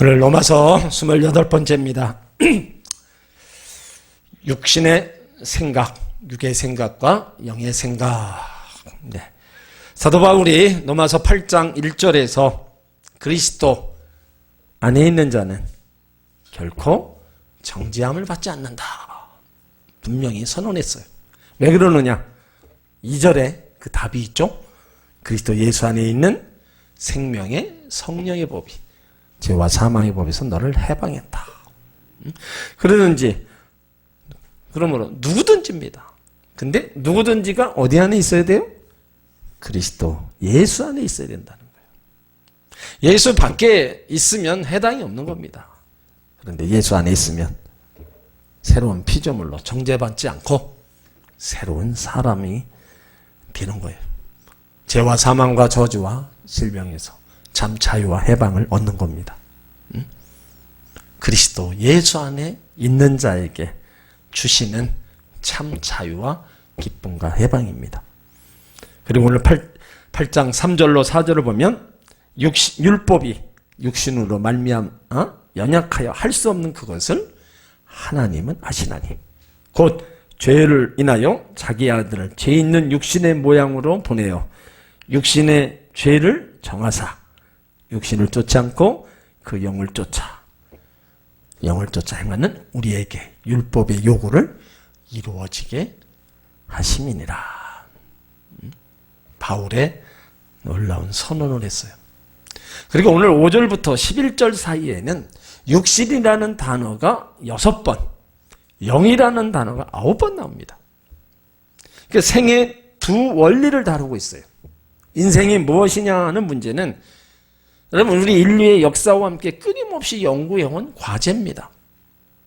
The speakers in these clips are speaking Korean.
오늘 로마서 28번째입니다. 육신의 생각, 육의 생각과 영의 생각. 네. 사도 바울이 로마서 8장 1절에서 그리스도 안에 있는 자는 결코 정죄함을 받지 않는다. 분명히 선언했어요. 왜 그러느냐? 2절에 그 답이 있죠. 그리스도 예수 안에 있는 생명의 성령의 법이 죄와 사망의 법에서 너를 해방했다. 그러는지, 그러므로 누구든지입니다. 근데 누구든지가 어디 안에 있어야 돼요? 그리스도 예수 안에 있어야 된다는 거예요. 예수 밖에 있으면 해당이 없는 겁니다. 그런데 예수 안에 있으면 새로운 피조물로 정죄받지 않고 새로운 사람이 되는 거예요. 죄와 사망과 저주와 질병에서 참 자유와 해방을 얻는 겁니다. 그리스도 예수 안에 있는 자에게 주시는 참 자유와 기쁨과 해방입니다. 그리고 오늘 8장 3절로 4절을 보면 율법이 육신으로 연약하여 할 수 없는 그것을 하나님은 아시나니 곧 죄를 인하여 자기 아들을 죄 있는 육신의 모양으로 보내어 육신의 죄를 정하사 육신을 쫓지 않고 그 영을 쫓아 행하는 우리에게 율법의 요구를 이루어지게 하심이니라. 바울의 놀라운 선언을 했어요. 그리고 오늘 5절부터 11절 사이에는 육신이라는 단어가 6번, 영이라는 단어가 9번 나옵니다. 그러니까 생의 두 원리를 다루고 있어요. 인생이 무엇이냐 하는 문제는 여러분 우리 인류의 역사와 함께 끊임없이 연구해온 과제입니다.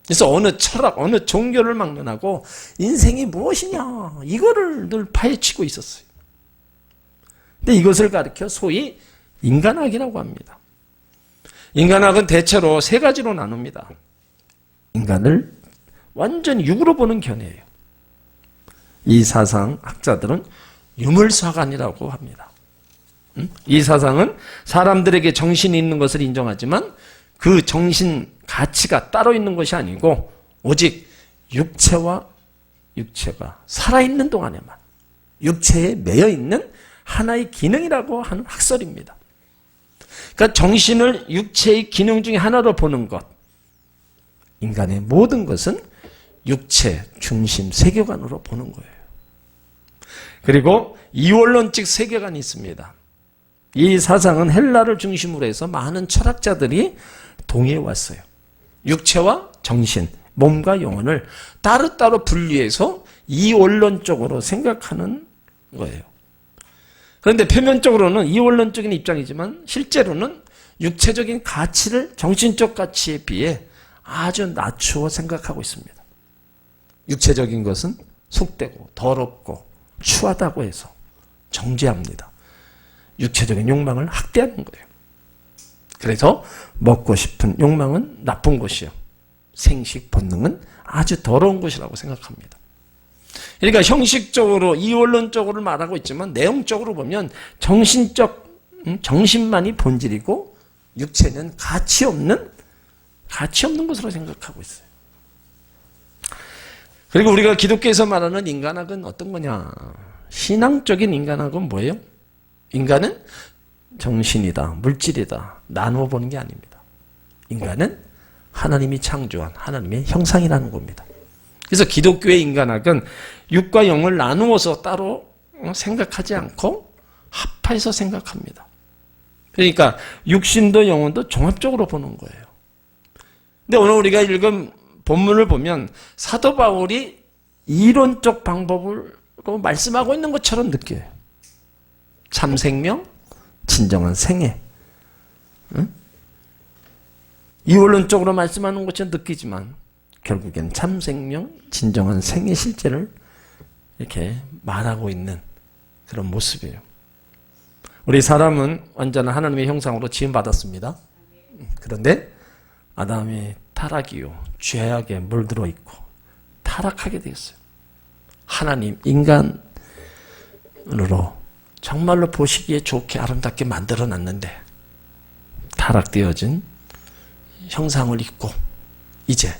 그래서 어느 철학, 어느 종교를 막론하고 인생이 무엇이냐 이거를 늘 파헤치고 있었어요. 근데 이것을 가리켜 소위 인간학이라고 합니다. 인간학은 대체로 세 가지로 나눕니다. 인간을 완전히 육으로 보는 견해예요. 이 사상 학자들은 유물사관이라고 합니다. 이 사상은 사람들에게 정신이 있는 것을 인정하지만 그 정신 가치가 따로 있는 것이 아니고 오직 육체가 살아있는 동안에만 육체에 매여있는 하나의 기능이라고 하는 학설입니다. 그러니까 정신을 육체의 기능 중에 하나로 보는 것, 인간의 모든 것은 육체 중심 세계관으로 보는 거예요. 그리고 이원론적 세계관이 있습니다. 이 사상은 헬라를 중심으로 해서 많은 철학자들이 동의해 왔어요. 육체와 정신, 몸과 영혼을 따로따로 분리해서 이원론적으로 생각하는 거예요. 그런데 표면적으로는 이원론적인 입장이지만 실제로는 육체적인 가치를 정신적 가치에 비해 아주 낮추어 생각하고 있습니다. 육체적인 것은 속되고 더럽고 추하다고 해서 정죄합니다. 육체적인 욕망을 학대하는 거예요. 그래서 먹고 싶은 욕망은 나쁜 것이요. 생식 본능은 아주 더러운 것이라고 생각합니다. 그러니까 형식적으로 이원론적으로 말하고 있지만 내용적으로 보면 정신만이 본질이고 육체는 가치 없는 것으로 생각하고 있어요. 그리고 우리가 기독교에서 말하는 인간학은 어떤 거냐? 신앙적인 인간학은 뭐예요? 인간은 정신이다, 물질이다 나누어 보는 게 아닙니다. 인간은 하나님이 창조한 하나님의 형상이라는 겁니다. 그래서 기독교의 인간학은 육과 영을 나누어서 따로 생각하지 않고 합해서 생각합니다. 그러니까 육신도 영혼도 종합적으로 보는 거예요. 근데 오늘 우리가 읽은 본문을 보면 사도 바울이 이론적 방법으로 말씀하고 있는 것처럼 느껴요. 참 생명, 진정한 생애. 이원론적으로 말씀하는 것처럼 느끼지만 결국엔 참 생명, 진정한 생애 실제를 이렇게 말하고 있는 그런 모습이에요. 우리 사람은 언제나 하나님의 형상으로 지음받았습니다. 그런데 아담이 타락이요, 죄악에 물들어 있고 타락하게 되었어요. 하나님 인간으로 정말로 보시기에 좋게 아름답게 만들어놨는데 타락되어진 형상을 입고 이제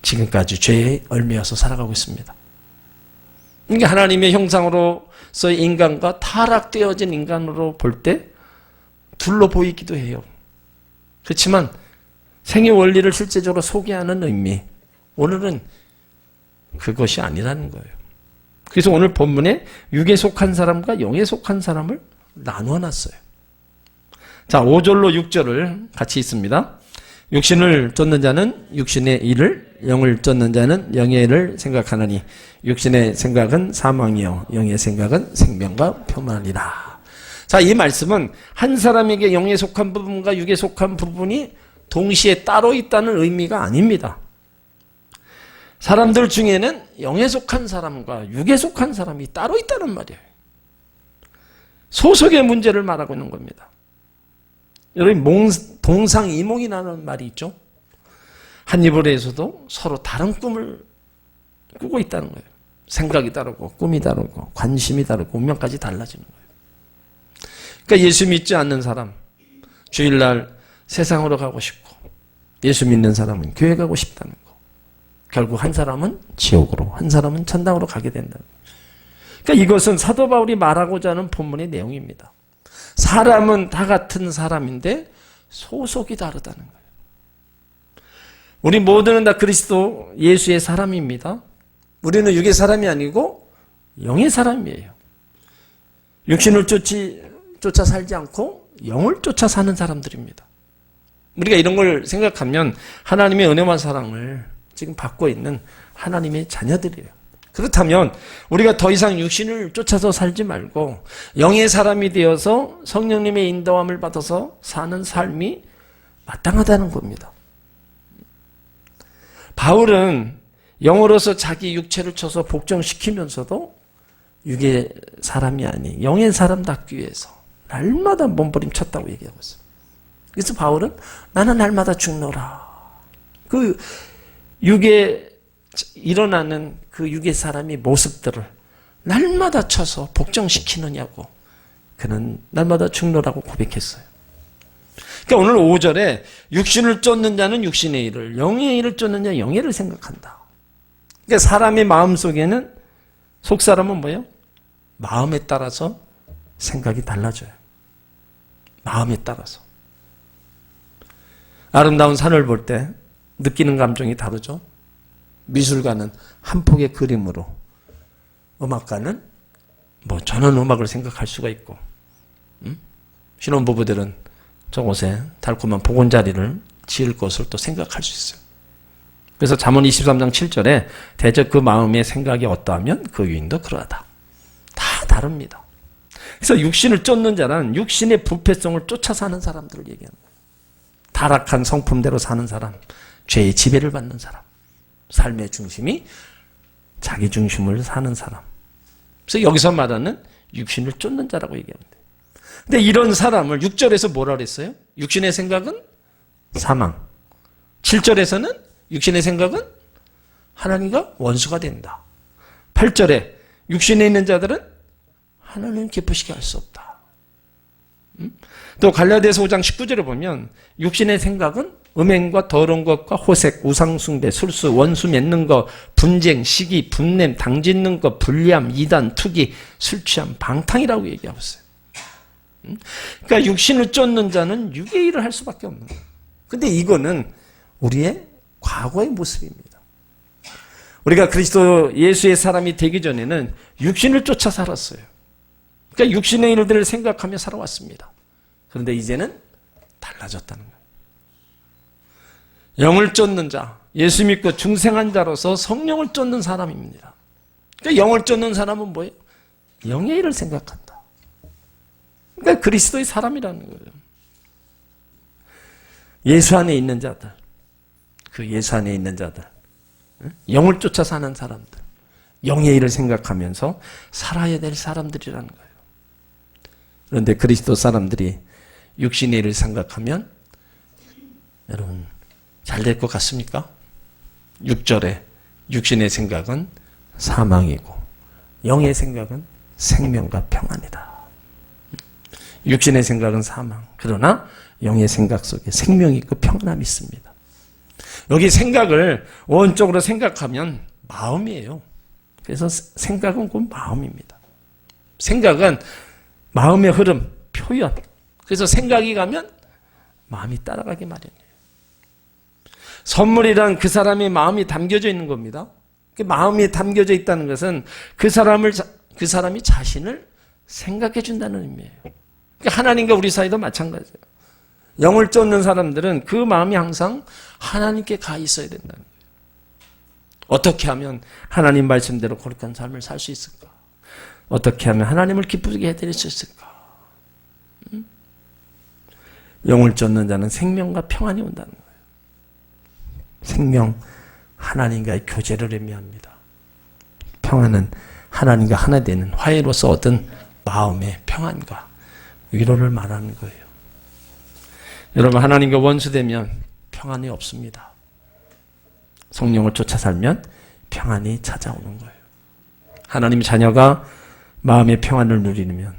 지금까지 죄에 얽매여서 살아가고 있습니다. 이게 하나님의 형상으로서의 인간과 타락되어진 인간으로 볼 때 둘로 보이기도 해요. 그렇지만 생의 원리를 실제적으로 소개하는 의미, 오늘은 그것이 아니라는 거예요. 그래서 오늘 본문에 육에 속한 사람과 영에 속한 사람을 나누어 놨어요. 자, 5절로 6절을 같이 읽습니다. 육신을 쫓는 자는 육신의 일을, 영을 쫓는 자는 영의 일을 생각하느니 육신의 생각은 사망이요 영의 생각은 생명과 평안이라. 자, 이 말씀은 한 사람에게 영에 속한 부분과 육에 속한 부분이 동시에 따로 있다는 의미가 아닙니다. 사람들 중에는 영에 속한 사람과 육에 속한 사람이 따로 있다는 말이에요. 소속의 문제를 말하고 있는 겁니다. 여러분, 동상이몽이라는 말이 있죠. 한 이불에서도 서로 다른 꿈을 꾸고 있다는 거예요. 생각이 다르고 꿈이 다르고 관심이 다르고 운명까지 달라지는 거예요. 그러니까 예수 믿지 않는 사람, 주일날 세상으로 가고 싶고, 예수 믿는 사람은 교회 가고 싶다는 거. 결국 한 사람은 지옥으로, 한 사람은 천당으로 가게 된다는 거예요. 그러니까 이것은 사도 바울이 말하고자 하는 본문의 내용입니다. 사람은 다 같은 사람인데 소속이 다르다는 거예요. 우리 모두는 다 그리스도 예수의 사람입니다. 우리는 육의 사람이 아니고 영의 사람이에요. 육신을 쫓아 살지 않고 영을 쫓아 사는 사람들입니다. 우리가 이런 걸 생각하면 하나님의 은혜와 사랑을 지금 받고 있는 하나님의 자녀들이에요. 그렇다면 우리가 더 이상 육신을 쫓아서 살지 말고 영의 사람이 되어서 성령님의 인도함을 받아서 사는 삶이 마땅하다는 겁니다. 바울은 영으로서 자기 육체를 쳐서 복종시키면서도 육의 사람이 아닌 영의 사람답기 위해서 날마다 몸부림쳤다고 얘기하고 있어요. 그래서 바울은 나는 날마다 죽노라. 그 육에 일어나는 그 육의 사람의 모습들을 날마다 쳐서 복종시키느냐고 그는 날마다 죽노라고 고백했어요. 그러니까 오늘 5절에 육신을 쫓는 자는 육신의 일을, 영의 일을 쫓는 자는 영의 일을 생각한다. 그러니까 사람의 마음속에는, 속사람은 뭐예요? 마음에 따라서 생각이 달라져요. 마음에 따라서. 아름다운 산을 볼 때 느끼는 감정이 다르죠. 미술가는 한 폭의 그림으로, 음악가는 뭐 전원 음악을 생각할 수가 있고, 신혼부부들은 저곳에 달콤한 보금자리를 지을 것을 또 생각할 수 있어요. 그래서 잠언 23장 7절에 대적 그 마음의 생각이 어떠하면 그 유인도 그러하다. 다 다릅니다. 그래서 육신을 쫓는 자는 육신의 부패성을 쫓아 사는 사람들을 얘기하는 거예요. 타락한 성품대로 사는 사람, 죄의 지배를 받는 사람, 삶의 중심이 자기 중심을 사는 사람. 그래서 여기서 말하는 육신을 쫓는 자라고 얘기합니다. 근데 이런 사람을 6절에서 뭐라 그랬어요? 육신의 생각은 사망. 7절에서는 육신의 생각은 하나님과 원수가 된다. 8절에 육신에 있는 자들은 하나님을 기쁘시게 할 수 없다. 또 갈라디아서 5장 19절에 보면 육신의 생각은 음행과 더러운 것과 호색, 우상숭배, 술수, 원수 맺는 것, 분쟁, 시기, 분냄, 당짓는 것, 불리함, 이단, 투기, 술취함, 방탕이라고 얘기하고 있어요. 그러니까 육신을 쫓는 자는 육의 일을 할 수밖에 없는 거예요. 근데 이거는 우리의 과거의 모습입니다. 우리가 그리스도 예수의 사람이 되기 전에는 육신을 쫓아 살았어요. 그러니까 육신의 일들을 생각하며 살아왔습니다. 그런데 이제는 달라졌다는 거예요. 영을 쫓는 자, 예수 믿고 중생한 자로서 성령을 쫓는 사람입니다. 그러니까 영을 쫓는 사람은 뭐예요? 영의 일을 생각한다. 그러니까 그리스도의 사람이라는 거예요. 예수 안에 있는 자들, 그 예수 안에 있는 자들, 영을 쫓아 사는 사람들, 영의 일을 생각하면서 살아야 될 사람들이라는 거예요. 그런데 그리스도 사람들이 육신의 일을 생각하면 여러분 잘 될 것 같습니까? 6절에 육신의 생각은 사망이고 영의 생각은 생명과 평안이다. 육신의 생각은 사망, 그러나 영의 생각 속에 생명이 있고 평안함이 있습니다. 여기 생각을 원적으로 생각하면 마음이에요. 그래서 생각은 곧 마음입니다. 생각은 마음의 흐름, 표현. 그래서 생각이 가면 마음이 따라가기 마련이에요. 선물이란 그 사람의 마음이 담겨져 있는 겁니다. 그 마음이 담겨져 있다는 것은 그 사람이 자신을 생각해 준다는 의미예요. 그러니까 하나님과 우리 사이도 마찬가지예요. 영을 쫓는 사람들은 그 마음이 항상 하나님께 가 있어야 된다는 거예요. 어떻게 하면 하나님 말씀대로 거룩한 삶을 살 수 있을까? 어떻게 하면 하나님을 기쁘게 해드릴 수 있을까? 영을 쫓는 자는 생명과 평안이 온다는 거예요. 생명, 하나님과의 교제를 의미합니다. 평안은 하나님과 하나 되는 화해로서 얻은 마음의 평안과 위로를 말하는 거예요. 여러분, 하나님과 원수되면 평안이 없습니다. 성령을 쫓아 살면 평안이 찾아오는 거예요. 하나님 자녀가 마음의 평안을 누리려면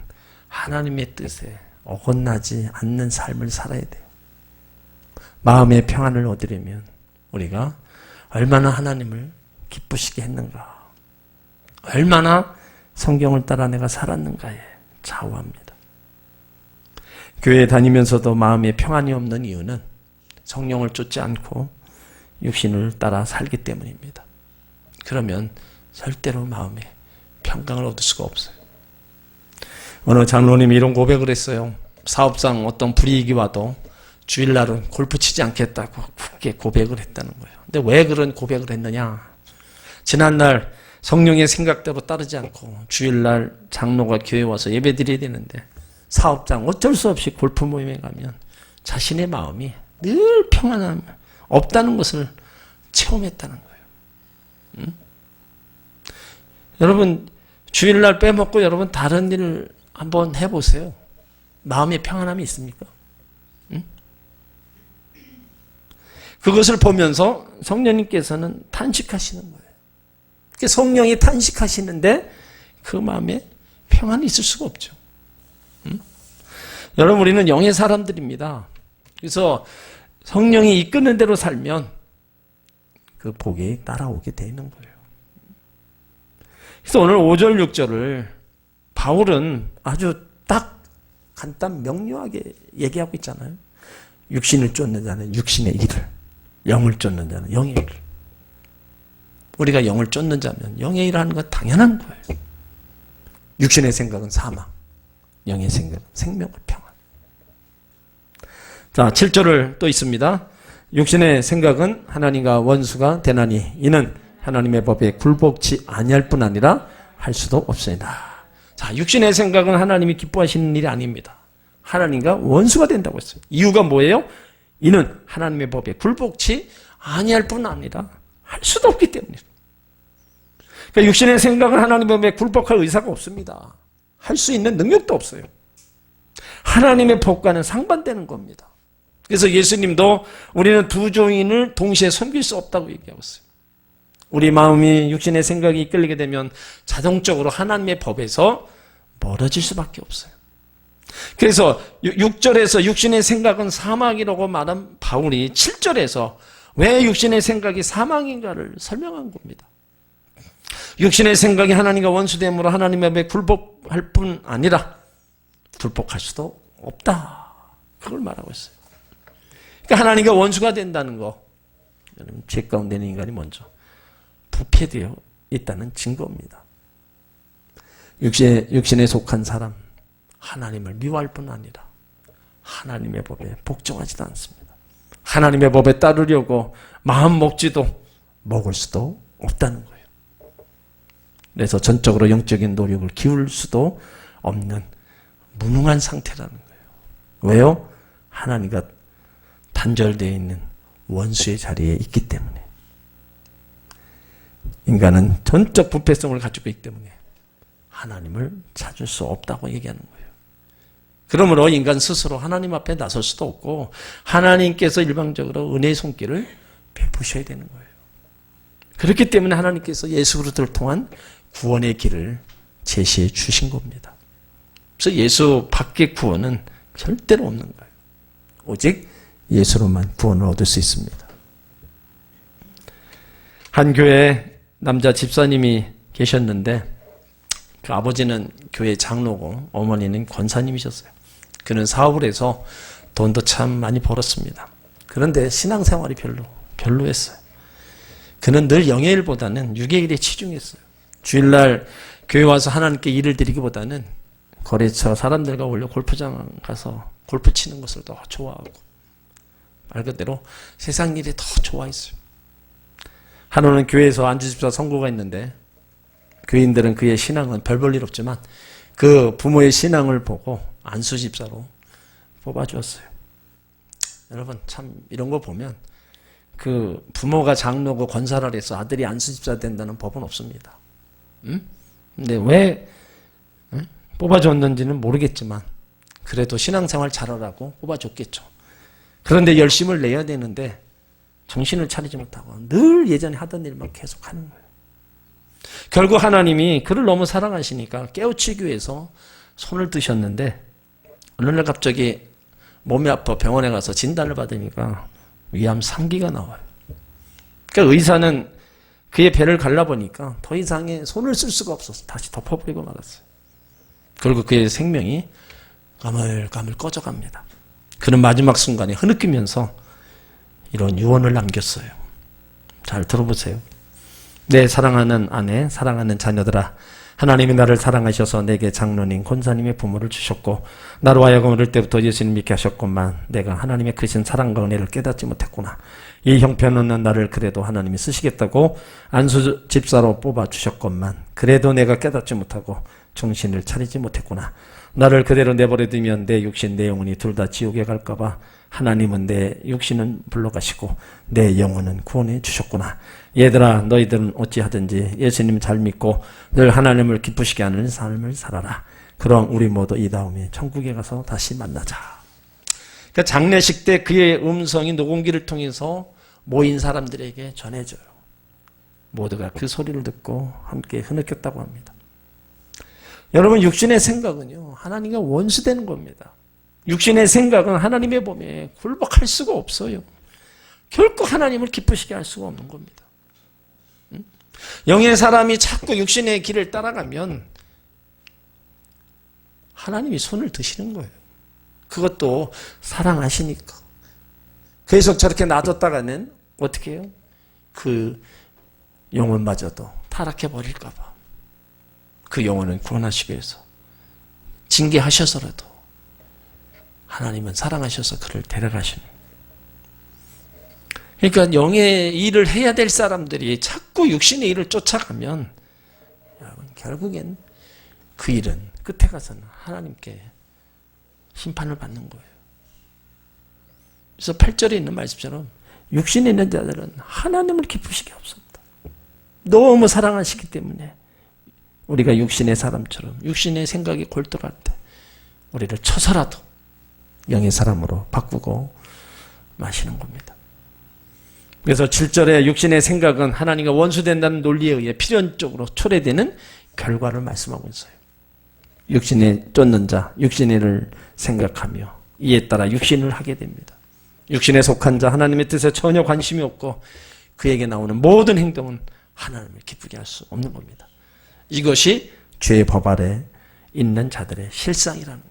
하나님의 뜻에 어긋나지 않는 삶을 살아야 돼요. 마음의 평안을 얻으려면 우리가 얼마나 하나님을 기쁘시게 했는가, 얼마나 성경을 따라 내가 살았는가에 좌우합니다. 교회 다니면서도 마음에 평안이 없는 이유는 성령을 쫓지 않고 육신을 따라 살기 때문입니다. 그러면 절대로 마음에 평강을 얻을 수가 없어요. 어느 장로님이 이런 고백을 했어요. 사업상 어떤 불이익이 와도 주일날은 골프 치지 않겠다고 굳게 고백을 했다는 거예요. 근데 왜 그런 고백을 했느냐? 지난날 성령의 생각대로 따르지 않고 주일날 장로가 교회에 와서 예배 드려야 되는데 사업장 어쩔 수 없이 골프 모임에 가면 자신의 마음이 늘 평안함 없다는 것을 체험했다는 거예요. 여러분 주일날 빼먹고 여러분 다른 일을 한번 해보세요. 마음의 평안함이 있습니까? 그것을 보면서 성령님께서는 탄식하시는 거예요. 성령이 탄식하시는데 그 마음에 평안이 있을 수가 없죠. 여러분 우리는 영의 사람들입니다. 그래서 성령이 이끄는 대로 살면 그 복이 따라오게 되는 거예요. 그래서 오늘 5절 6절을 바울은 아주 딱 간단 명료하게 얘기하고 있잖아요. 육신을 쫓는 자는 육신의 일을, 영을 쫓는 자는 영의 일을. 우리가 영을 쫓는 자면 영의 일을 하는 건 당연한 거예요. 육신의 생각은 사망, 영의 생각은 생명과 평안. 자, 7절을 또 있습니다. 육신의 생각은 하나님과 원수가 되나니 이는 하나님의 법에 굴복치 아니할 뿐 아니라 할 수도 없습니다. 자, 육신의 생각은 하나님이 기뻐하시는 일이 아닙니다. 하나님과 원수가 된다고 했어요. 이유가 뭐예요? 이는 하나님의 법에 굴복치 아니할 뿐 아니라 할 수도 없기 때문이에요. 그러니까 육신의 생각은 하나님의 법에 굴복할 의사가 없습니다. 할 수 있는 능력도 없어요. 하나님의 법과는 상반되는 겁니다. 그래서 예수님도 우리는 두 종인을 동시에 섬길 수 없다고 얘기하고 있어요. 우리 마음이 육신의 생각이 이끌리게 되면 자동적으로 하나님의 법에서 멀어질 수밖에 없어요. 그래서 6절에서 육신의 생각은 사망이라고 말한 바울이 7절에서 왜 육신의 생각이 사망인가를 설명한 겁니다. 육신의 생각이 하나님과 원수됨으로 하나님의 법에 굴복할 뿐 아니라 굴복할 수도 없다. 그걸 말하고 있어요. 그러니까 하나님과 원수가 된다는 거, 죄 가운데 있는 인간이 먼저 부패되어 있다는 증거입니다. 육신에 속한 사람, 하나님을 미워할 뿐 아니라 하나님의 법에 복종하지도 않습니다. 하나님의 법에 따르려고 마음 먹지도 먹을 수도 없다는 거예요. 그래서 전적으로 영적인 노력을 기울 수도 없는 무능한 상태라는 거예요. 왜요? 하나님과 단절되어 있는 원수의 자리에 있기 때문에. 인간은 전적 부패성을 가지고 있기 때문에 하나님을 찾을 수 없다고 얘기하는 거예요. 그러므로 인간 스스로 하나님 앞에 나설 수도 없고 하나님께서 일방적으로 은혜의 손길을 베푸셔야 되는 거예요. 그렇기 때문에 하나님께서 예수 그리스도를 통한 구원의 길을 제시해 주신 겁니다. 그래서 예수 밖의 구원은 절대로 없는 거예요. 오직 예수로만 구원을 얻을 수 있습니다. 한 교회에 남자 집사님이 계셨는데 그 아버지는 교회 장로고 어머니는 권사님이셨어요. 그는 사업을 해서 돈도 참 많이 벌었습니다. 그런데 신앙생활이 별로였어요. 그는 늘 영의 일보다는 육의 일에 치중했어요. 주일날 교회 와서 하나님께 일을 드리기보다는 거래처 사람들과 올려 골프장 가서 골프 치는 것을 더 좋아하고 말 그대로 세상 일이 더 좋아했어요. 한우는 교회에서 안주집사 선고가 있는데 교인들은 그의 신앙은 별 볼 일 없지만 그 부모의 신앙을 보고 안수집사로 뽑아주었어요. 여러분 참 이런 거 보면 그 부모가 장로고 권사를 해서 아들이 안수집사 된다는 법은 없습니다. 근데 왜 뽑아줬는지는 모르겠지만 그래도 신앙생활 잘하라고 뽑아줬겠죠. 그런데 열심을 내야 되는데 정신을 차리지 못하고 늘 예전에 하던 일만 계속 하는 거예요. 결국 하나님이 그를 너무 사랑하시니까 깨우치기 위해서 손을 드셨는데 어느 날 갑자기 몸이 아파 병원에 가서 진단을 받으니까 위암 3기가 나와요. 그러니까 의사는 그의 배를 갈라보니까 더 이상의 손을 쓸 수가 없어서 다시 덮어버리고 말았어요. 그리고 그의 생명이 가물가물 꺼져갑니다. 그는 마지막 순간에 흐느끼면서 이런 유언을 남겼어요. 잘 들어보세요. 내 사랑하는 아내, 사랑하는 자녀들아, 하나님이 나를 사랑하셔서 내게 장로님, 권사님의 부모를 주셨고 나로 하여금 어릴 때부터 예수님 믿게 하셨건만 내가 하나님의 크신 사랑과 은혜를 깨닫지 못했구나. 이 형편없는 나를 그래도 하나님이 쓰시겠다고 안수 집사로 뽑아주셨건만 그래도 내가 깨닫지 못하고 정신을 차리지 못했구나. 나를 그대로 내버려두면 내 육신, 내 영혼이 둘 다 지옥에 갈까봐 하나님은 내 육신은 불러가시고 내 영혼은 구원해 주셨구나. 얘들아, 너희들은 어찌하든지 예수님 잘 믿고 늘 하나님을 기쁘시게 하는 삶을 살아라. 그럼 우리 모두 이 다음에 천국에 가서 다시 만나자. 그러니까 장례식 때 그의 음성이 녹음기를 통해서 모인 사람들에게 전해져요. 모두가 그 소리를 듣고 함께 흐느꼈다고 합니다. 여러분, 육신의 생각은요, 하나님과 원수되는 겁니다. 육신의 생각은 하나님의 몸에 굴복할 수가 없어요. 결코 하나님을 기쁘시게 할 수가 없는 겁니다. 영의 사람이 자꾸 육신의 길을 따라가면 하나님이 손을 드시는 거예요. 그것도 사랑하시니까. 계속 저렇게 놔뒀다가는 어떻게 해요? 그 영혼마저도 타락해버릴까 봐. 그 영혼은 구원하시기 위해서 징계하셔서라도 하나님은 사랑하셔서 그를 데려가시는. 그러니까 영의 일을 해야 될 사람들이 자꾸 육신의 일을 쫓아가면 여러분 결국엔 그 일은 끝에 가서는 하나님께 심판을 받는 거예요. 그래서 8절에 있는 말씀처럼 육신에 있는 자들은 하나님을 기쁘시게 없습니다. 너무 사랑하시기 때문에 우리가 육신의 사람처럼 육신의 생각이 골똘할 때 우리를 쳐서라도 영의 사람으로 바꾸고 마시는 겁니다. 그래서 7절에 육신의 생각은 하나님과 원수된다는 논리에 의해 필연적으로 초래되는 결과를 말씀하고 있어요. 육신에 쫓는 자, 육신의 일을 생각하며 이에 따라 육신을 하게 됩니다. 육신에 속한 자, 하나님의 뜻에 전혀 관심이 없고 그에게 나오는 모든 행동은 하나님을 기쁘게 할 수 없는 겁니다. 이것이 죄의 법 아래 있는 자들의 실상이라는 거예요.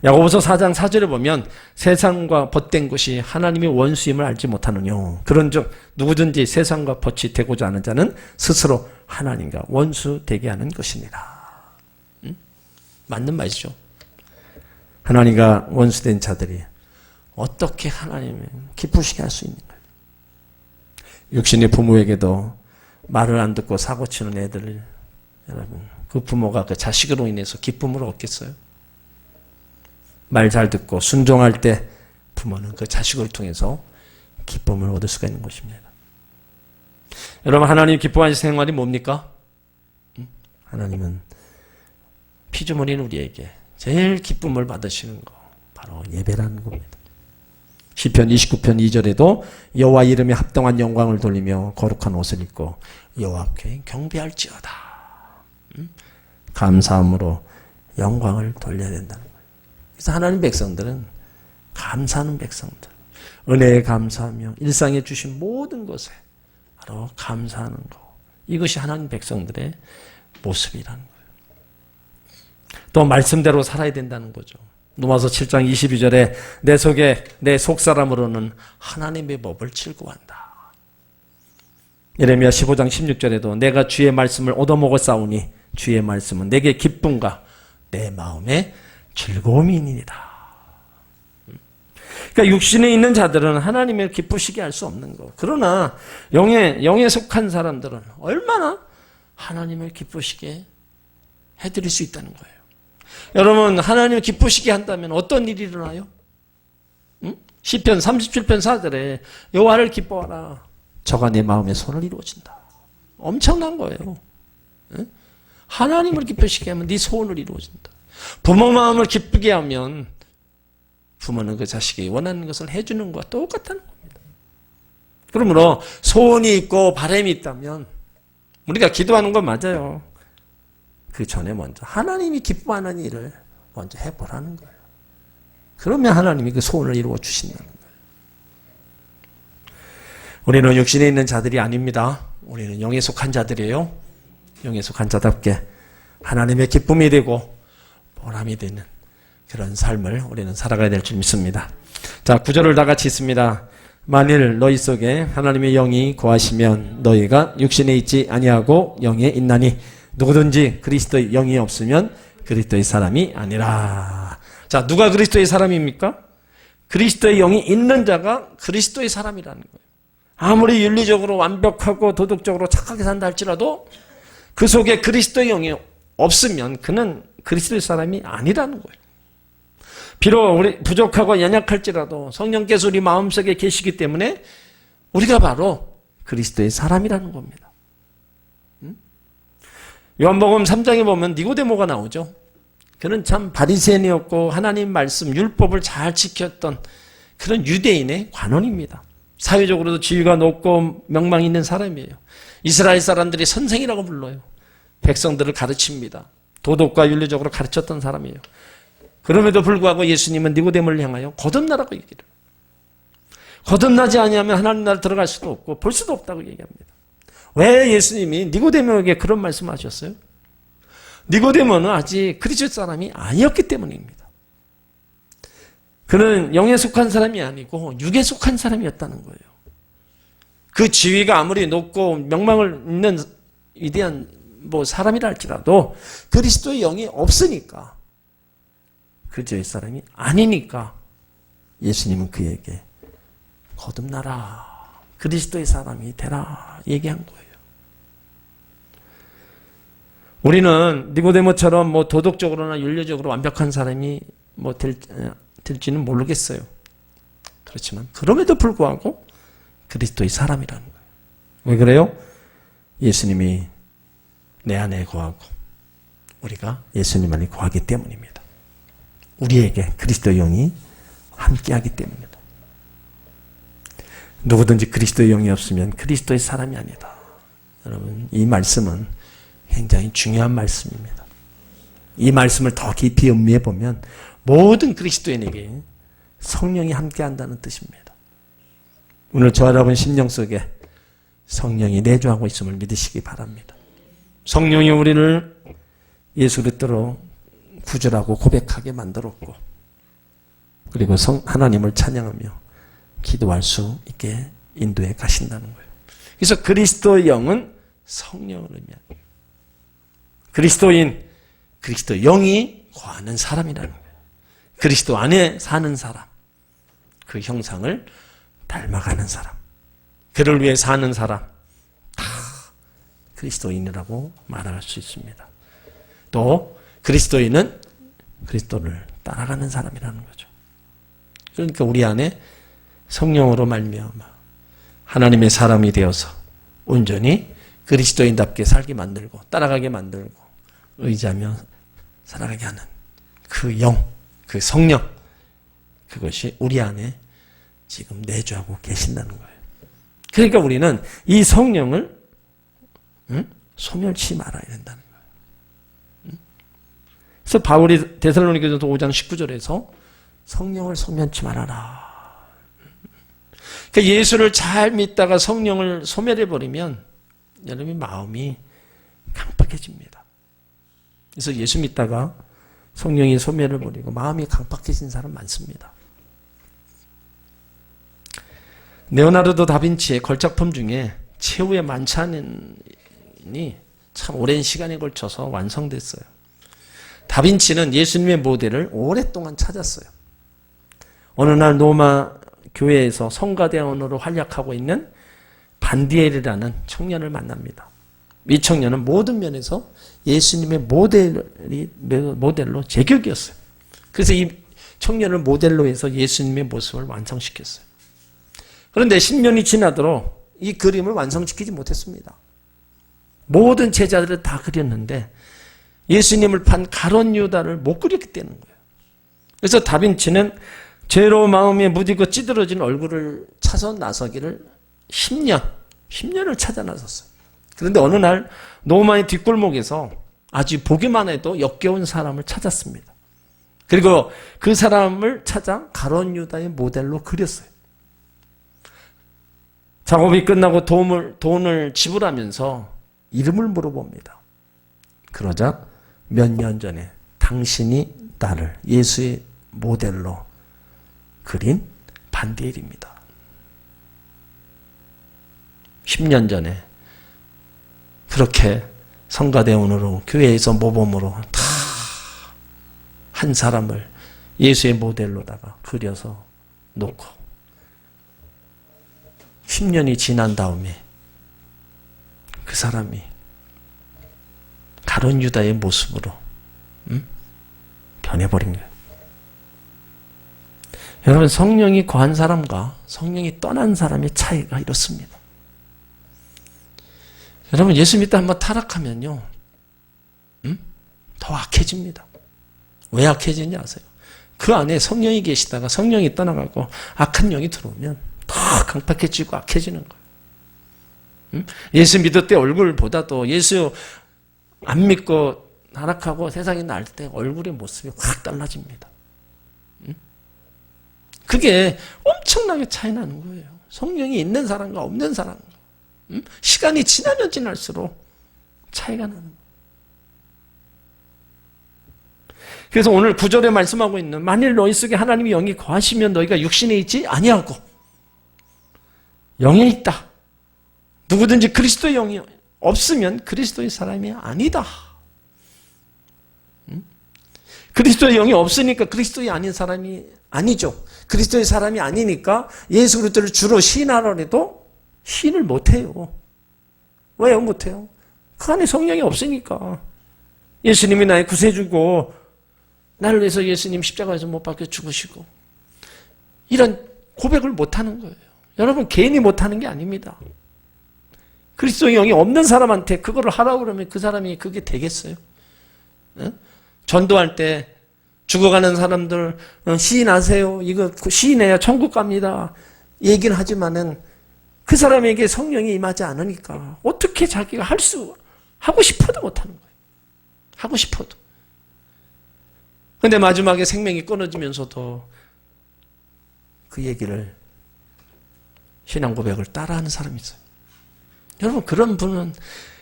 야고보서 4장 4절에 보면 세상과 벗된 것이 하나님의 원수임을 알지 못하느뇨. 그런즉 누구든지 세상과 벗이 되고자 하는 자는 스스로 하나님과 원수되게 하는 것입니다. 맞는 말이죠. 하나님과 원수된 자들이 어떻게 하나님을 기쁘시게 할 수 있는가. 육신의 부모에게도 말을 안 듣고 사고치는 애들을 여러분 그 부모가 그 자식으로 인해서 기쁨을 얻겠어요? 말 잘 듣고 순종할 때 부모는 그 자식을 통해서 기쁨을 얻을 수가 있는 것입니다. 여러분 하나님 기뻐하시는 생활이 뭡니까? 하나님은 피조물인 우리에게 제일 기쁨을 받으시는 거 바로 예배라는 겁니다. 시편 29편 2절에도 여호와 이름에 합당한 영광을 돌리며 거룩한 옷을 입고 여호와께 경배할지어다. 감사함으로 영광을 돌려야 된다는 거예요. 그래서 하나님 백성들은 감사하는 백성들, 은혜에 감사하며 일상에 주신 모든 것에 바로 감사하는 거. 이것이 하나님 백성들의 모습이라는 거예요. 또 말씀대로 살아야 된다는 거죠. 로마서 7장 22절에 내 속에 내 속사람으로는 하나님의 법을 즐거워한다. 예레미야 15장 16절에도 내가 주의 말씀을 얻어먹어 싸우니 주의 말씀은 내게 기쁨과 내 마음에 즐거움이니이다. 그러니까 육신에 있는 자들은 하나님을 기쁘시게 할 수 없는 거. 그러나 영에 속한 사람들은 얼마나 하나님을 기쁘시게 해드릴 수 있다는 거예요. 여러분, 하나님을 기쁘시게 한다면 어떤 일이 일어나요? 시편 37편 4절에 여호와를 기뻐하라. 저가 내 마음의 손을 이루어진다. 엄청난 거예요. 하나님을 기쁘시게 하면 네 소원을 이루어진다. 부모 마음을 기쁘게 하면 부모는 그 자식이 원하는 것을 해주는 것과 똑같다는 겁니다. 그러므로 소원이 있고 바람이 있다면 우리가 기도하는 건 맞아요. 그 전에 먼저 하나님이 기뻐하는 일을 먼저 해보라는 거예요. 그러면 하나님이 그 소원을 이루어 주신다는 거예요. 우리는 육신에 있는 자들이 아닙니다. 우리는 영에 속한 자들이에요. 영에 속한 자답게 하나님의 기쁨이 되고 보람이 되는 그런 삶을 우리는 살아가야 될 줄 믿습니다. 자, 9절을 다 같이 읽습니다. 만일 너희 속에 하나님의 영이 거하시면 너희가 육신에 있지 아니하고 영에 있나니 누구든지 그리스도의 영이 없으면 그리스도의 사람이 아니라. 자, 누가 그리스도의 사람입니까? 그리스도의 영이 있는 자가 그리스도의 사람이라는 거예요. 아무리 윤리적으로 완벽하고 도덕적으로 착하게 산다 할지라도 그 속에 그리스도의 영이 없으면 그는 그리스도의 사람이 아니라는 거예요. 비록 우리 부족하고 연약할지라도 성령께서 우리 마음속에 계시기 때문에 우리가 바로 그리스도의 사람이라는 겁니다. 요한복음 3장에 보면 니고데모가 나오죠. 그는 참 바리새인이었고 하나님 말씀 율법을 잘 지켰던 그런 유대인의 관원입니다. 사회적으로도 지위가 높고 명망이 있는 사람이에요. 이스라엘 사람들이 선생이라고 불러요. 백성들을 가르칩니다. 도덕과 윤리적으로 가르쳤던 사람이에요. 그럼에도 불구하고 예수님은 니고데모를 향하여 거듭나라고 얘기를. 거듭나지 아니하면 하나님 나라에 들어갈 수도 없고 볼 수도 없다고 얘기합니다. 왜 예수님이 니고데모에게 그런 말씀하셨어요? 니고데모는 아직 그리스도 사람이 아니었기 때문입니다. 그는 영에 속한 사람이 아니고 육에 속한 사람이었다는 거예요. 그 지위가 아무리 높고 명망을 있는 위대한 사람이라 할지라도 그리스도의 영이 없으니까 그리스도의 사람이 아니니까 예수님은 그에게 거듭나라. 그리스도의 사람이 되라. 얘기한 거예요. 우리는 니고데모처럼 도덕적으로나 윤리적으로 완벽한 사람이 될지는 모르겠어요. 그렇지만 그럼에도 불구하고 그리스도의 사람이라는 거예요. 왜 그래요? 예수님이 내 안에 거하고 우리가 예수님 안에 거하기 때문입니다. 우리에게 그리스도의 영이 함께하기 때문입니다. 누구든지 그리스도의 영이 없으면 그리스도의 사람이 아니다. 여러분, 이 말씀은 굉장히 중요한 말씀입니다. 이 말씀을 더 깊이 음미해 보면 모든 그리스도인에게 성령이 함께한다는 뜻입니다. 오늘 저 여러분 심령 속에 성령이 내주하고 있음을 믿으시기 바랍니다. 성령이 우리를 예수 그리스도로 구주라고 고백하게 만들었고 그리고 하나님을 찬양하며 기도할 수 있게 인도해 가신다는 거예요. 그래서 그리스도의 영은 성령을 의미합니다. 그리스도인, 그리스도 영이 거하는 사람이라는 거예요. 그리스도 안에 사는 사람, 그 형상을 닮아가는 사람, 그를 위해 사는 사람, 다 그리스도인이라고 말할 수 있습니다. 또 그리스도인은 그리스도를 따라가는 사람이라는 거죠. 그러니까 우리 안에 성령으로 말미암아 하나님의 사람이 되어서 온전히 그리스도인답게 살게 만들고 따라가게 만들고 의지하며 살아가게 하는 그 영, 그 성령, 그것이 우리 안에 지금 내주하고 계신다는 거예요. 그러니까 우리는 이 성령을 소멸치 말아야 된다는 거예요. 그래서 바울이 데살로니가전서 5장 19절에서 성령을 소멸치 말아라. 그러니까 예수를 잘 믿다가 성령을 소멸해버리면 여러분의 마음이 강팍해집니다. 그래서 예수 믿다가 성령이 소멸을 버리고 마음이 강팍해진 사람 많습니다. 레오나르도 다빈치의 걸작품 중에 최후의 만찬이 참 오랜 시간에 걸쳐서 완성됐어요. 다빈치는 예수님의 모델을 오랫동안 찾았어요. 어느 날 로마 교회에서 성가대원으로 활약하고 있는 반디엘이라는 청년을 만납니다. 이 청년은 모든 면에서 예수님의 모델로 제격이었어요. 그래서 이 청년을 모델로 해서 예수님의 모습을 완성시켰어요. 그런데 10년이 지나도록 이 그림을 완성시키지 못했습니다. 모든 제자들을 다 그렸는데 예수님을 판 가룟 유다를 못 그렸기 때문인 거예요. 그래서 다빈치는 죄로 마음에 무디고 찌들어진 얼굴을 찾아 나서기를 10년을 찾아 나섰어요. 그런데 어느 날 로마의 뒷골목에서 아주 보기만 해도 역겨운 사람을 찾았습니다. 그리고 그 사람을 찾아 가룟 유다의 모델로 그렸어요. 작업이 끝나고 돈을 지불하면서 이름을 물어봅니다. 그러자 몇 년 전에 당신이 나를 예수의 모델로 그린 반디엘입니다. 10년 전에 그렇게 성가대원으로 교회에서 모범으로 다 한 사람을 예수의 모델로다가 그려서 놓고 10년이 지난 다음에 그 사람이 가룟 유다의 모습으로 변해버린 거예요. 여러분, 성령이 거한 사람과 성령이 떠난 사람의 차이가 이렇습니다. 여러분, 예수 믿다 한번 타락하면요, 더 악해집니다. 왜 악해지는지 아세요? 그 안에 성령이 계시다가 성령이 떠나가고 악한 영이 들어오면 더 강팍해지고 악해지는 거예요. 예수 믿을 때 얼굴보다도 예수 안 믿고 타락하고 세상에 나을 때 얼굴의 모습이 확 달라집니다. 그게 엄청나게 차이 나는 거예요. 성령이 있는 사람과 없는 사람과. 시간이 지나면 지날수록 차이가 나는 거예요. 그래서 오늘 9절에 말씀하고 있는 만일 너희 속에 하나님의 영이 거하시면 너희가 육신에 있지 아니하고 영에 있다. 누구든지 그리스도의 영이 없으면 그리스도의 사람이 아니다. 그리스도의 영이 없으니까 그리스도의 아닌 사람이 아니죠. 그리스도의 사람이 아니니까 예수 그리스도를 주로 시인하라 해도 시인을 못해요. 왜요? 못해요? 그 안에 성령이 없으니까. 예수님이 나의 구세주고 나를 위해서 예수님 십자가에서 못 박혀 죽으시고 이런 고백을 못하는 거예요. 여러분, 개인이 못하는 게 아닙니다. 그리스도의 영이 없는 사람한테 그거를 하라고 그러면 그 사람이 그게 되겠어요? 전도할 때 죽어가는 사람들 시인하세요. 이거 시인해야 천국 갑니다. 얘기는 하지만은 그 사람에게 성령이 임하지 않으니까 어떻게 자기가 하고 싶어도 못하는 거예요. 하고 싶어도. 근데 마지막에 생명이 끊어지면서도 그 얘기를 신앙 고백을 따라하는 사람이 있어요. 여러분, 그런 분은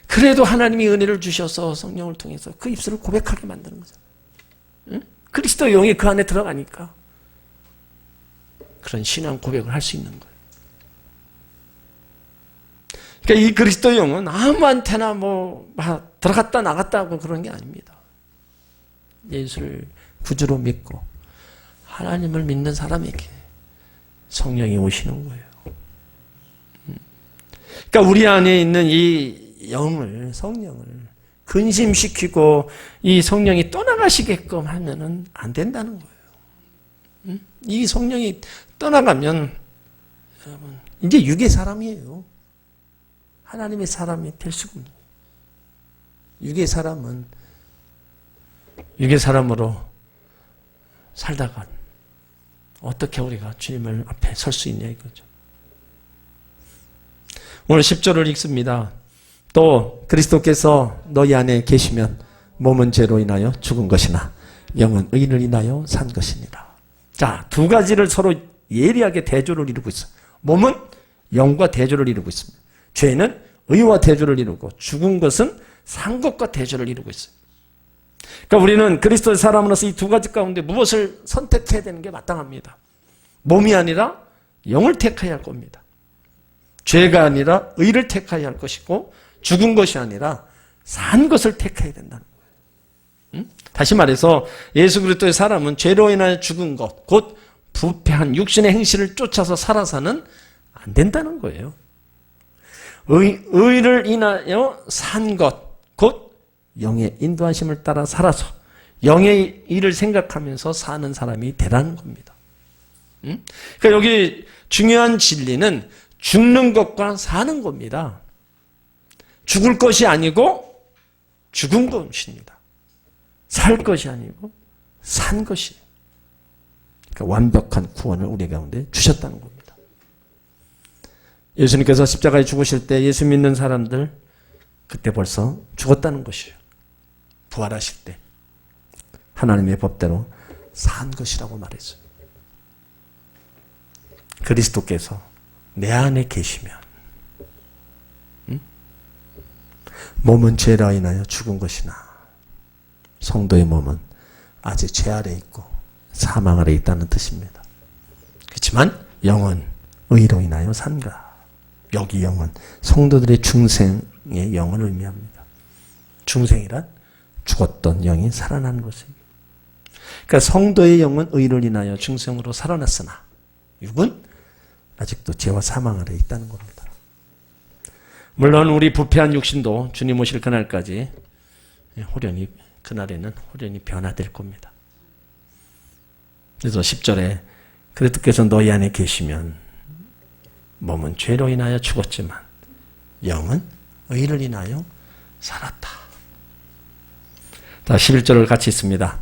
그래도 하나님이 은혜를 주셔서 성령을 통해서 그 입술을 고백하게 만드는 거죠. 응? 그리스도의 영이 그 안에 들어가니까 그런 신앙 고백을 할 수 있는 거예요. 그러니까 이 그리스도의 영은 아무한테나 들어갔다 나갔다 하고 그런 게 아닙니다. 예수를 구주로 믿고 하나님을 믿는 사람에게 성령이 오시는 거예요. 그러니까 우리 안에 있는 이 영을, 성령을 근심시키고 이 성령이 떠나가시게끔 하면은 안 된다는 거예요. 이 성령이 떠나가면 여러분 이제 육의 사람이에요. 하나님의 사람이 될 수가 없는 거예요. 육의 사람으로 살다가 어떻게 우리가 주님을 앞에 설 수 있냐 이거죠. 오늘 10절을 읽습니다. 또 그리스도께서 너희 안에 계시면 몸은 죄로 인하여 죽은 것이나 영은 의인을 인하여 산 것이니라. 자, 두 가지를 서로 예리하게 대조를 이루고 있어요. 몸은 영과 대조를 이루고 있습니다. 죄는 의와 대조를 이루고 죽은 것은 산 것과 대조를 이루고 있어요. 그러니까 우리는 그리스도의 사람으로서 이 두 가지 가운데 무엇을 선택해야 되는 게 마땅합니다. 몸이 아니라 영을 택해야 할 겁니다. 죄가 아니라 의를 택해야 할 것이고 죽은 것이 아니라 산 것을 택해야 된다는 거예요. 다시 말해서 예수 그리스도의 사람은 죄로 인하여 죽은 것, 곧 부패한 육신의 행실을 쫓아서 살아서는 안 된다는 거예요. 의를 인하여 산 것, 곧 영의 인도하심을 따라 살아서 영의 일을 생각하면서 사는 사람이 되라는 겁니다. 그러니까 여기 중요한 진리는 죽는 것과 사는 겁니다. 죽을 것이 아니고 죽은 것입니다. 살 것이 아니고 산 것이에요. 그러니까 완벽한 구원을 우리 가운데 주셨다는 겁니다. 예수님께서 십자가에 죽으실 때 예수 믿는 사람들 그때 벌써 죽었다는 것이에요. 부활하실 때 하나님의 법대로 산 것이라고 말했어요. 그리스도께서 내 안에 계시면 몸은 죄로 인하여 죽은 것이나 성도의 몸은 아직 죄 아래 있고 사망 아래 있다는 뜻입니다. 그렇지만 영은 의로 인하여 산가. 여기 영은 성도들의 중생의 영을 의미합니다. 중생이란 죽었던 영이 살아나는 것입니다. 그러니까 성도의 영은 의로 인하여 중생으로 살아났으나 육은 아직도 죄와 사망 아래 있다는 겁니다. 물론 우리 부패한 육신도 주님 오실 그날까지 그날에는 호련히 변화될 겁니다. 그래서 10절에 그리스도께서 너희 안에 계시면 몸은 죄로 인하여 죽었지만 영은 의를 인하여 살았다. 자, 11절을 같이 있습니다.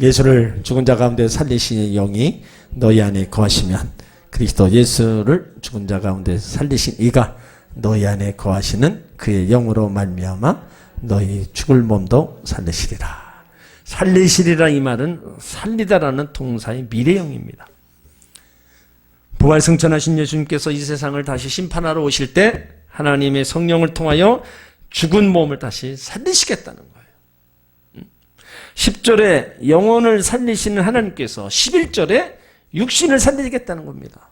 예수를 죽은 자 가운데 살리신 영이 너희 안에 거하시면 그리스도 예수를 죽은 자 가운데 살리신 이가 너희 안에 거하시는 그의 영으로 말미암아 너희 죽을 몸도 살리시리라. 살리시리라 이 말은 살리다라는 동사의 미래형입니다. 부활 승천하신 예수님께서 이 세상을 다시 심판하러 오실 때 하나님의 성령을 통하여 죽은 몸을 다시 살리시겠다는 거예요. 10절에 영혼을 살리시는 하나님께서 11절에 육신을 살리겠다는 겁니다.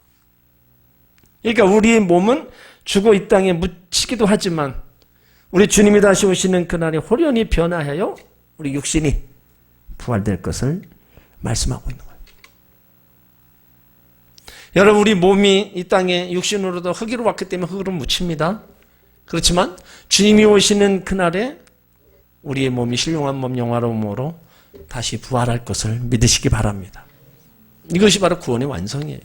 그러니까 우리의 몸은 죽어 이 땅에 묻히기도 하지만 우리 주님이 다시 오시는 그날에 호련히 변화하여 우리 육신이 부활될 것을 말씀하고 있는 거예요. 여러분, 우리 몸이 이 땅에 육신으로도 흙으로 왔기 때문에 흙으로 묻힙니다. 그렇지만 주님이 오시는 그날에 우리의 몸이 신령한 몸, 영화로운 몸으로 다시 부활할 것을 믿으시기 바랍니다. 이것이 바로 구원의 완성이에요.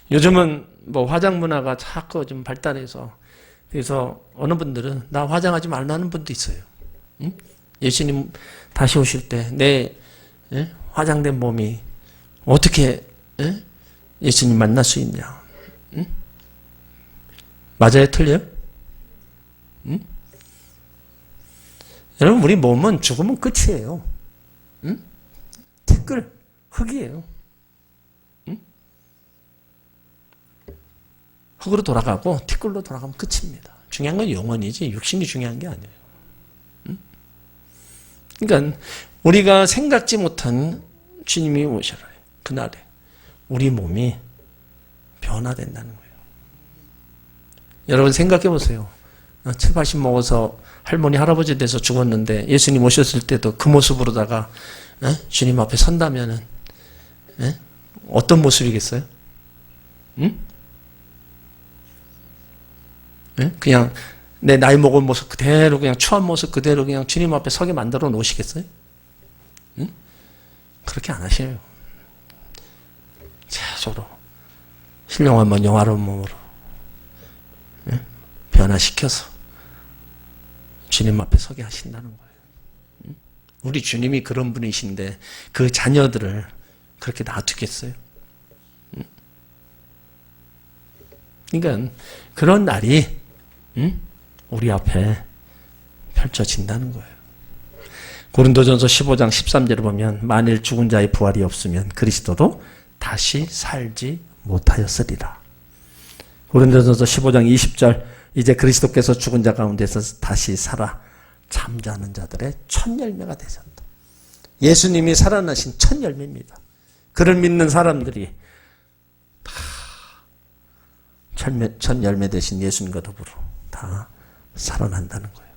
요즘은 화장 문화가 자꾸 좀 발달해서 그래서 어느 분들은 나 화장하지 말라는 분도 있어요. 응? 예수님 다시 오실 때 내 화장된 몸이 어떻게 예수님 만날 수 있냐? 응? 맞아요? 틀려요? 응? 여러분, 우리 몸은 죽으면 끝이에요. 응? 티끌, 흙이에요. 응? 흙으로 돌아가고 티끌로 돌아가면 끝입니다. 중요한 건 영혼이지 육신이 중요한 게 아니에요. 응? 그러니까 우리가 생각지 못한 주님이 오셔라. 그날에 우리 몸이 변화된다는 거예요. 여러분 생각해 보세요. 7, 80 먹어서 할머니, 할아버지 돼서 죽었는데 예수님 오셨을 때도 그 모습으로다가 주님 앞에 선다면은 어떤 모습이겠어요? 응? 그냥 내 나이 먹은 모습 그대로 그냥 추한 모습 그대로 그냥 주님 앞에 서게 만들어 놓으시겠어요? 응? 그렇게 안 하셔요. 최소로 신령한 몸, 영화로운 몸으로 변화시켜서 주님 앞에 서게 하신다는 거예요. 우리 주님이 그런 분이신데 그 자녀들을 그렇게 놔두겠어요? 그러니까 그런 날이 우리 앞에 펼쳐진다는 거예요. 고린도전서 15장 13절을 보면 만일 죽은 자의 부활이 없으면 그리스도도 다시 살지 못하였으리라. 고린도전서 15장 20절 이제 그리스도께서 죽은 자 가운데서 다시 살아 잠자는 자들의 첫 열매가 되셨다. 예수님이 살아나신 첫 열매입니다. 그를 믿는 사람들이 다 첫 열매 되신 예수님과 더불어 다 살아난다는 거예요.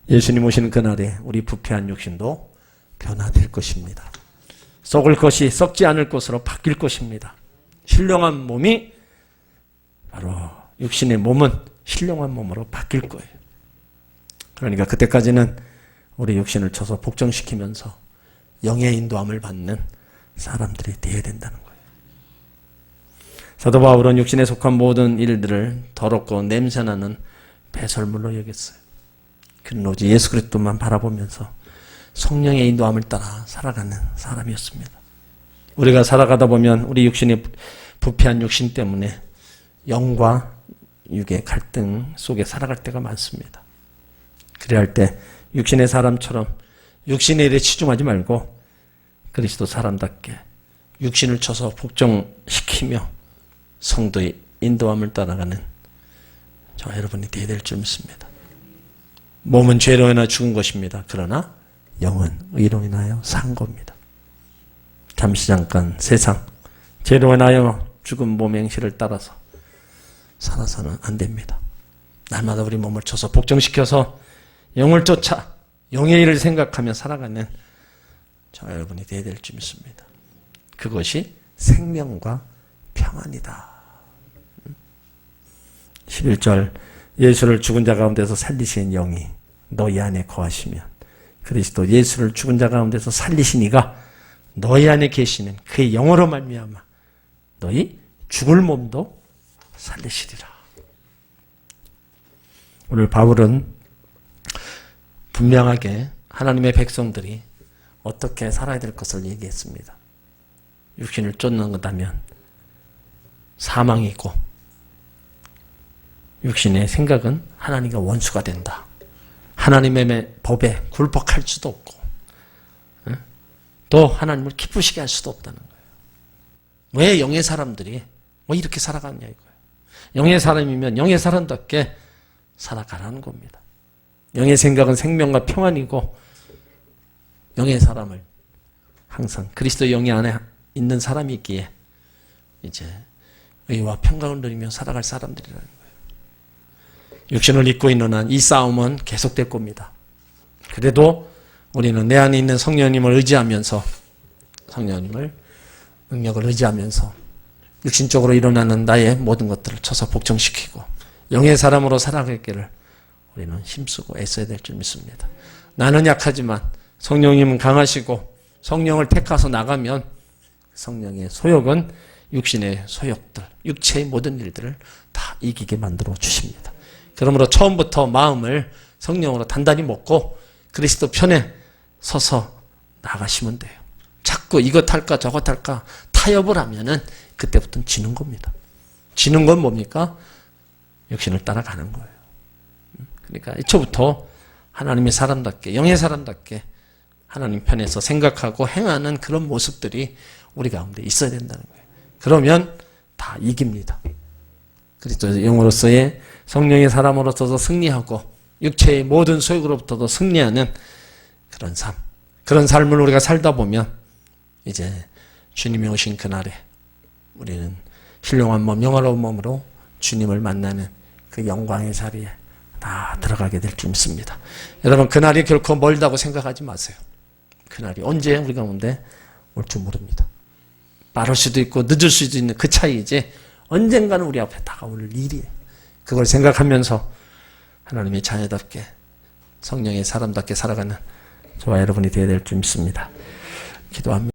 예수님 오시는 그날에 우리 부패한 육신도 변화될 것입니다. 썩을 것이 썩지 않을 것으로 바뀔 것입니다. 신령한 몸이 바로 육신의 몸은 신령한 몸으로 바뀔 거예요. 그러니까 그때까지는 우리 육신을 쳐서 복종시키면서 영의 인도함을 받는 사람들이 되어야 된다는 거예요. 사도 바울은 육신에 속한 모든 일들을 더럽고 냄새나는 배설물로 여겼어요. 그는 오직 예수 그리스도만 바라보면서 성령의 인도함을 따라 살아가는 사람이었습니다. 우리가 살아가다 보면 우리 육신의 부패한 육신 때문에 영과 육의 갈등 속에 살아갈 때가 많습니다. 그래야 할 때 육신의 사람처럼 육신의 일에 치중하지 말고 그리스도 사람답게 육신을 쳐서 복종시키며 성도의 인도함을 따라가는 저와 여러분이 되어야 될 줄 믿습니다. 몸은 죄로 인하여 죽은 것입니다. 그러나 영은 의로 인하여 산 겁니다. 잠시 잠깐 세상 죄로 인하여 죽은 몸의 행실을 따라서 살아서는 안 됩니다. 날마다 우리 몸을 쳐서 복종시켜서 영을 쫓아 영의 일을 생각하며 살아가는 저와 여러분이 되어야 될 줄 믿습니다. 그것이 생명과 평안이다. 11절 예수를 죽은 자 가운데서 살리신 영이 너희 안에 거하시면 그리스도 예수를 죽은 자 가운데서 살리신 이가 너희 안에 계시는 그의 영으로 말미암아 너희 죽을 몸도 살리시리라. 오늘 바울은 분명하게 하나님의 백성들이 어떻게 살아야 될 것을 얘기했습니다. 육신을 쫓는 거다면 사망이고 육신의 생각은 하나님과 원수가 된다. 하나님의 법에 굴복할 수도 없고 또 하나님을 기쁘시게 할 수도 없다는 거예요. 왜 영의 사람들이 왜 이렇게 살아가냐 이거예요. 영의 사람이면 영의 사람답게 살아가라는 겁니다. 영의 생각은 생명과 평안이고 영의 사람을 항상 그리스도 영의 안에 있는 사람이 있기에 이제 의와 평강을 누리며 살아갈 사람들이라는 거예요. 육신을 입고 있는 한 이 싸움은 계속될 겁니다. 그래도 우리는 내 안에 있는 성령님을 의지하면서 성령님을 능력을 의지하면서 육신적으로 일어나는 나의 모든 것들을 쳐서 복종시키고 영의 사람으로 살아가기를 우리는 힘쓰고 애써야 될 줄 믿습니다. 나는 약하지만 성령님은 강하시고 성령을 택해서 나가면 성령의 소욕은 육신의 소욕들, 육체의 모든 일들을 다 이기게 만들어 주십니다. 그러므로 처음부터 마음을 성령으로 단단히 먹고 그리스도 편에 서서 나가시면 돼요. 자꾸 이것 할까 저것 할까 타협을 하면은 그때부터는 지는 겁니다. 지는 건 뭡니까? 육신을 따라가는 거예요. 그러니까 애초부터 하나님의 사람답게 영의 사람답게 하나님 편에서 생각하고 행하는 그런 모습들이 우리 가운데 있어야 된다는 거예요. 그러면 다 이깁니다. 그리스도의 영으로서의 성령의 사람으로서도 승리하고 육체의 모든 소욕으로부터도 승리하는 그런 삶. 그런 삶을 우리가 살다 보면 이제 주님이 오신 그날에 우리는 신령한 몸, 영화로운 몸으로 주님을 만나는 그 영광의 자리에 다 들어가게 될 줄 믿습니다. 여러분 그날이 결코 멀다고 생각하지 마세요. 그날이 언제 우리 가운데 올 줄 모릅니다. 빠를 수도 있고 늦을 수도 있는 그 차이이지 언젠가는 우리 앞에 다가올 일이에요. 그걸 생각하면서 하나님의 자녀답게 성령의 사람답게 살아가는 저와 여러분이 되어야 될 줄 믿습니다. 기도합니다.